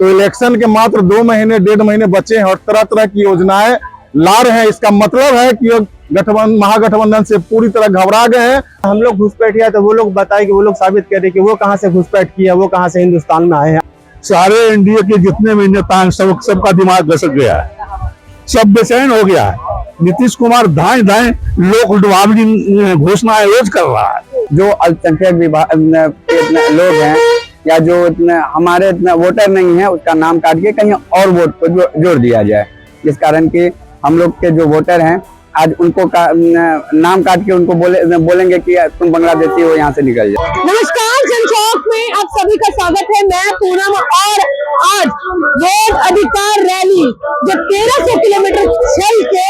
तो इलेक्शन के मात्र 2 महीने 1.5 महीने बचे हैं और तरह तरह की योजनाएं ला रहे हैं। इसका मतलब है कि महागठबंधन से पूरी तरह घबरा गए हैं। हम लोग घुसपैठ किया तो वो लोग बताए कि वो लोग साबित करें कि वो कहाँ से घुसपैठ किया, वो कहाँ से हिंदुस्तान में आए हैं। सारे एनडीए के जितने भी नेता हैं सबका दिमाग घसक गया है, सब बेचैन हो गया है। नीतीश कुमार दाएं दाएं लोक लुभावनी घोषणाएं रोज कर रहा है। जो अल्पसंख्यक लोग हैं या जो हमारे वोटर नहीं है उसका नाम काट के कहीं और वोट को जोड़ दिया जाए, जिस कारण कि हम लोग के जो वोटर हैं आज उनको नाम काट के उनको बोलेंगे कि तुम बांग्लादेशी हो, यहाँ से निकल जाओ। नमस्कार, जनचौक में आप सभी का स्वागत है। मैं पूनम और आज वोट अधिकार रैली जो 1300 किलोमीटर चल के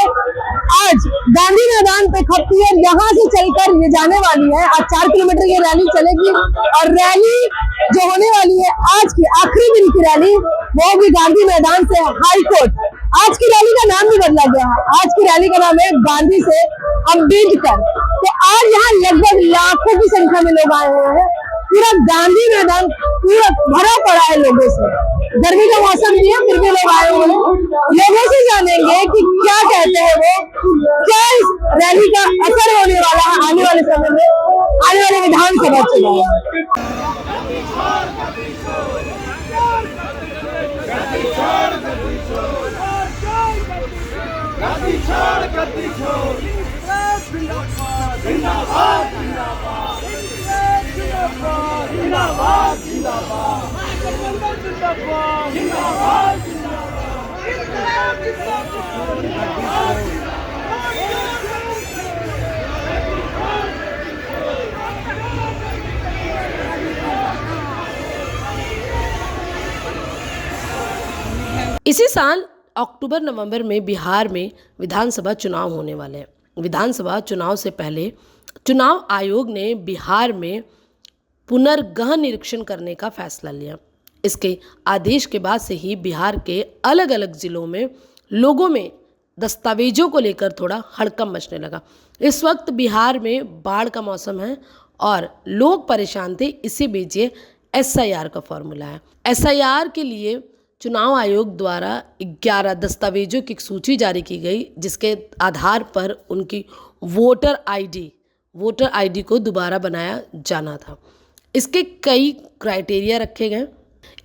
आज गांधी मैदान पे खपती है, यहाँ से चलकर ये जाने वाली है। आज 4 किलोमीटर ये रैली चलेगी और रैली जो होने वाली है आज की आखिरी दिन की रैली, वो भी गांधी मैदान से हाई कोर्ट। आज की रैली का नाम भी बदला गया है, आज की रैली का नाम है गांधी से अम्बेडकर। तो आज यहाँ लगभग लाखों की संख्या में लोग आए हुए हैं। पूरा गांधी मैदान पूरा भरा पड़ा है लोगों से। गर्मी का मौसम नहीं है फिर भी लोग आए हुए हैं। लोगों से जानेंगे कि क्या कहते हैं वो, क्या इस रैली का असर होने वाला है आने वाले समय में, आने वाले विधानसभा चुनाव। इसी साल अक्टूबर नवंबर में बिहार में विधानसभा चुनाव होने वाले हैं। विधानसभा चुनाव से पहले चुनाव आयोग ने बिहार में पुनर्गहन निरीक्षण करने का फैसला लिया। इसके आदेश के बाद से ही बिहार के अलग अलग ज़िलों में लोगों में दस्तावेजों को लेकर थोड़ा हड़कंप मचने लगा। इस वक्त बिहार में बाढ़ का मौसम है और लोग परेशान थे। इसी बीच ये SIR का फॉर्मूला है। SIR के लिए चुनाव आयोग द्वारा 11 दस्तावेजों की सूची जारी की गई, जिसके आधार पर उनकी वोटर आईडी को दोबारा बनाया जाना था। इसके कई क्राइटेरिया रखे गए।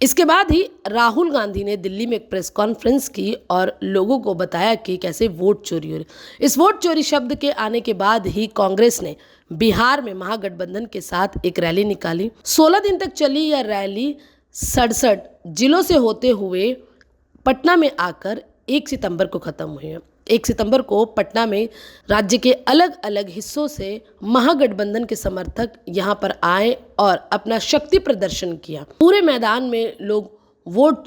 इसके बाद ही राहुल गांधी ने दिल्ली में एक प्रेस कॉन्फ्रेंस की और लोगों को बताया कि कैसे वोट चोरी हो रही। इस वोट चोरी शब्द के आने के बाद ही कांग्रेस ने बिहार में महागठबंधन के साथ एक रैली निकाली। 16 दिन तक चली यह रैली 67 जिलों से होते हुए पटना में आकर 1 सितंबर को ख़त्म हुई है। 1 सितंबर को पटना में राज्य के अलग अलग हिस्सों से महागठबंधन के समर्थक यहां पर आए और अपना शक्ति प्रदर्शन किया। पूरे मैदान में लोग वोट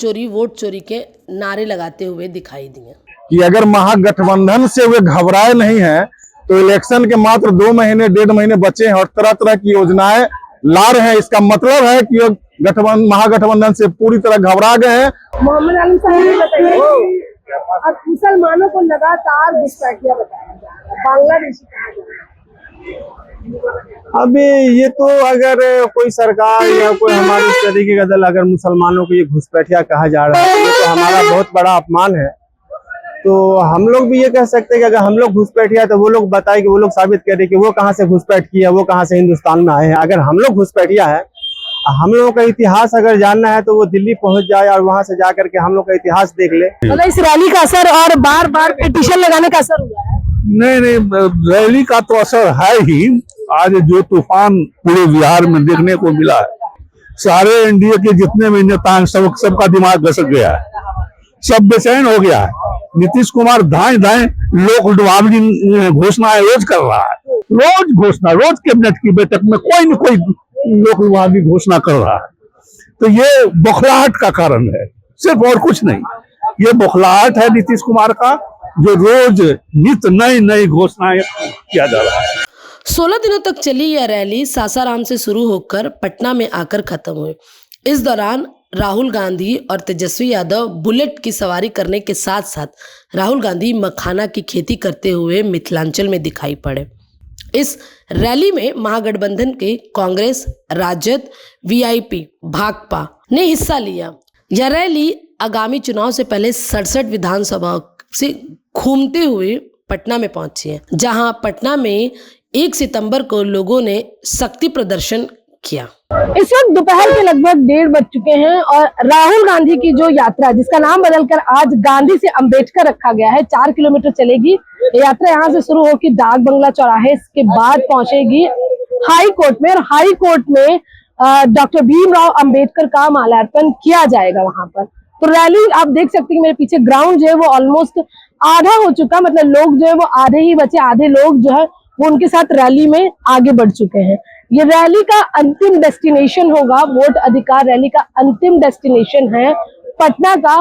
चोरी के नारे लगाते हुए दिखाई दिए। कि अगर महागठबंधन से वे घबराए नहीं हैं तो इलेक्शन के मात्र 2 महीने 1.5 महीने बचे हैं और तरह तरह की योजनाएं ला रहे हैं। इसका मतलब है कि महागठबंधन से पूरी तरह घबरा गए हैं। मोहम्मद आलम साहब ने बताया अब मुसलमानों को लगातार घुसपैठिया बताया जा रहा है, बांग्लादेशी कहा जा रहा है। अभी ये तो अगर कोई सरकार या कोई हमारे इस तरीके का दल अगर मुसलमानों को ये घुसपैठिया कहा जा रहा है, ये तो हमारा बहुत बड़ा अपमान है। तो हम लोग भी ये कह सकते हैं कि अगर हम लोग घुसपैठिया तो वो लोग बताए कि वो लोग साबित करें कि वो कहाँ से घुसपैठ किया, वो कहाँ से हिंदुस्तान में आए हैं। अगर हम लोग घुसपैठिया है, हम लोगों का इतिहास अगर जानना है तो वो दिल्ली पहुंच जाए और वहां से जाकर के हम लोग का इतिहास देख ले। मतलब इस रैली का असर और बार बार पिटीशन लगाने का असर हुआ है? नहीं, रैली का तो असर है ही। आज जो तूफान पूरे बिहार में देखने को मिला है, सारे एनडीए के जितने भी नेता हैं सबका दिमाग घसक गया है, सब बेचैन हो गया है। नीतीश कुमार दाएं दाएं लोक लुभावनी घोषणाएं रोज कर रहा है। रोज कैबिनेट की बैठक में कोई न कोई लोक लुभावनी घोषणा कर रहा है। तो ये बौखलाहट का कारण है, सिर्फ और कुछ नहीं। ये बौखलाहट है नीतीश कुमार का, जो रोज नित नई घोषणाएं किया जा रहा है। 16 दिनों तक चली यह रैली सासाराम से शुरू होकर पटना में आकर खत्म हुई। इस दौरान राहुल गांधी और तेजस्वी यादव बुलेट की सवारी करने के साथ साथ राहुल गांधी मखाना की खेती करते हुए मिथिलांचल में दिखाई पड़े। इस रैली में महागठबंधन के कांग्रेस, राजद, वीआईपी, भाकपा ने हिस्सा लिया, यह रैली आगामी चुनाव से पहले 67 विधानसभा से घूमते हुए पटना में पहुंची है, जहां पटना में 1 सितंबर को लोगों ने शक्ति प्रदर्शन किया। इस वक्त दोपहर के लगभग 1:30 बज चुके हैं और राहुल गांधी की जो यात्रा, जिसका नाम बदलकर आज गांधी से अंबेडकर रखा गया है, 4 किलोमीटर चलेगी। ये यात्रा यहाँ से शुरू होकर डाक बंगला चौराहे के बाद पहुंचेगी हाई कोर्ट में, और हाई कोर्ट में डॉक्टर भीमराव अंबेडकर का माल्यार्पण किया जाएगा वहां पर। तो रैली आप देख सकते हैं, मेरे पीछे ग्राउंड जो है वो ऑलमोस्ट आधा हो चुका, मतलब लोग जो है वो आधे ही बचे, आधे लोग जो है वो उनके साथ रैली में आगे बढ़ चुके हैं। ये रैली का अंतिम डेस्टिनेशन होगा, वोट अधिकार रैली का अंतिम डेस्टिनेशन है पटना का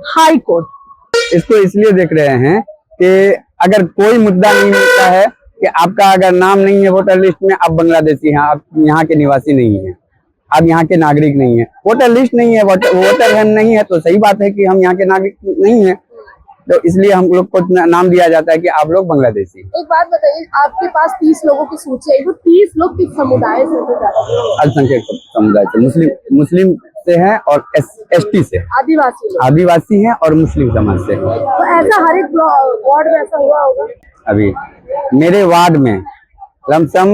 हाई कोर्ट। इसको इसलिए देख रहे हैं कि अगर कोई मुद्दा नहीं मिलता है कि आपका अगर नाम नहीं है वोटर लिस्ट में, आप बांग्लादेशी हैं, आप यहाँ के निवासी नहीं हैं, आप यहाँ के नागरिक नहीं है, वोटर लिस्ट नहीं है, वोटर हम नहीं है, तो सही बात है कि हम यहाँ के नागरिक नहीं है, तो इसलिए हम लोग को नाम दिया जाता है कि आप लोग बांग्लादेशी। एक बात बताइए, आपके पास 30 लोगों की सूची है, वो 30 लोग किस समुदाय से हैं? अल्पसंख्यक समुदाय से, मुस्लिम से हैं और ST से, आदिवासी हैं और मुस्लिम समाज से। तो ऐसा हर एक वार्ड में ऐसा हुआ होगा? अभी मेरे वार्ड में लमसम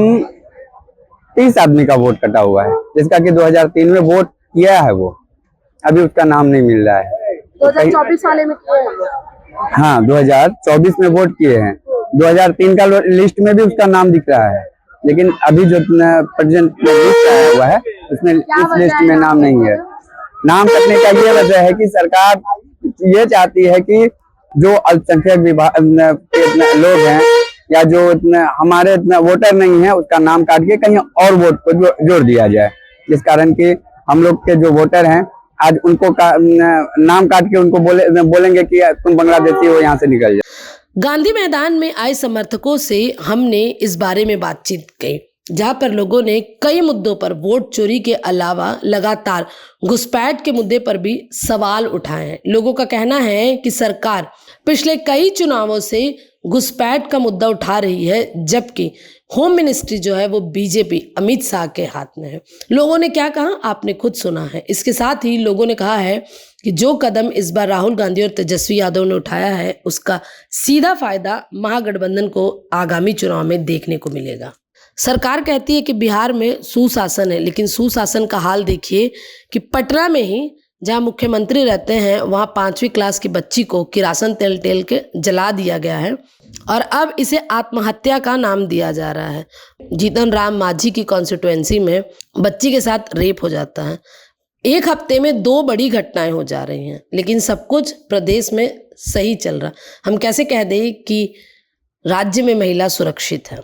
30 आदमी का वोट कटा हुआ है, जिसका कि 2003 में वोट किया है, वो अभी उसका नाम नहीं मिल रहा है। 2024 वाले में किया है? हाँ, 2024 में वोट किए हैं। 2003 का लिस्ट में भी उसका नाम दिख रहा है, लेकिन अभी जो प्रेजेंट लिस्ट आया हुआ है उसमें इस लिस्ट में नाम नहीं है। नाम कटने का ये वजह है कि सरकार ये चाहती है कि जो अल्पसंख्यक लोग हैं या जो हमारे वोटर नहीं है, उसका नाम काट के कहीं और वोट को जोड़ दिया जाए, जिस कारण कि हम लोग के जो वोटर हैं आज उनको नाम काट के उनको बोलेंगे कि तुम बांग्लादेशी हो, यहाँ से निकल जाओ। गांधी मैदान में आए समर्थकों से हमने इस बारे में बातचीत की, जहां पर लोगों ने कई मुद्दों पर वोट चोरी के अलावा लगातार घुसपैठ के मुद्दे पर भी सवाल उठाए हैं। लोगों का कहना है कि सरकार पिछले कई चुनावों से घुसपैठ का मुद्दा उठा रही है, जबकि होम मिनिस्ट्री जो है वो बीजेपी अमित शाह के हाथ में है। लोगों ने क्या कहा आपने खुद सुना है। इसके साथ ही लोगों ने कहा है कि जो कदम इस बार राहुल गांधी और तेजस्वी यादव ने उठाया है, उसका सीधा फायदा महागठबंधन को आगामी चुनाव में देखने को मिलेगा। सरकार कहती है कि बिहार में सुशासन है, लेकिन सुशासन का हाल देखिए कि पटना में ही जहां मुख्यमंत्री रहते हैं वहां 5वीं क्लास की बच्ची को किरासन तेल के जला दिया गया है और अब इसे आत्महत्या का नाम दिया जा रहा है। जीतन राम मांझी की कॉन्स्टिट्यूएंसी में बच्ची के साथ रेप हो जाता है। एक हफ्ते में 2 बड़ी घटनाएं हो जा रही हैं, लेकिन सब कुछ प्रदेश में सही चल रहा। हम कैसे कह दें कि राज्य में महिला सुरक्षित है।